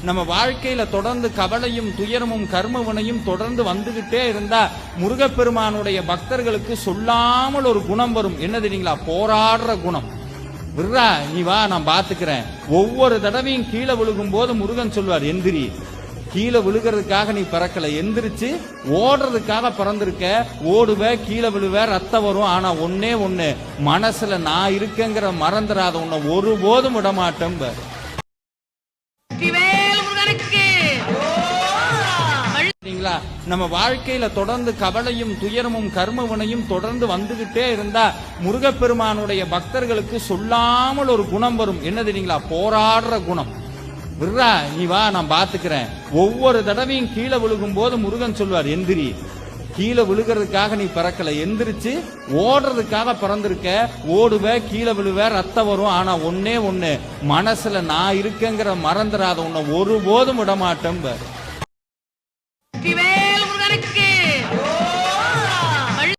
நம்ம வாழ்க்கையில தொடர்ந்து கவலையும் துயரமும் கர்மவினையும் தொடர்ந்து வந்துகிட்டே இருந்தா முருகப்பெருமானுடைய பக்தர்களுக்கு சொல்லாமல் ஒரு குணம் வரும். என்ன தெரியுங்களா? போராடுற குணம். விர்ரா நீ வா, நான் பாத்துக்கிறேன். ஒவ்வொரு தடவையும் கீழே விழுகும் போது முருகன் சொல்வார், எந்திரி. கீழே விழுகிறதுக்காக நீ பிறக்கல, எந்திரிச்சு ஓடுறதுக்காக பிறந்திருக்க. ஓடுவ, கீழே விழுவ, ரத்தம் வரும். ஆனா ஒன்னே ஒண்ணு, மனசுல நான் இருக்கேங்கிற மறந்துடாத, உன்னை ஒருபோதும் விட மாட்டேன். நம்ம வாழ்க்கையில தொடர்ந்து கவலையும் துயரமும் கர்மவினையும் தொடர்ந்து வந்துகிட்டே இருந்தா முருகப்பெருமானுடைய பக்தர்களுக்கு சொல்லாமல் ஒரு குணம் வரும். என்ன தெரியுங்களா? போராடுற குணம். விர்ரா நீ வா, நான் பாத்துக்கிறேன். ஒவ்வொரு தடவையும் கீழே விழுகும் போது முருகன் சொல்வார், எந்திரி. கீழே விழுகிறதுக்காக நீ பிறக்கல, எந்திரிச்சு ஓடுறதுக்காக பிறந்திருக்க. ஓடுவ, கீழே விழுவ, ரத்தம் வரும். ஆனா ஒன்னே ஒண்ணு, மனசுல நான் இருக்கேங்கிற மறந்துடாத, உன்னை ஒருபோதும் விட மாட்டேன்.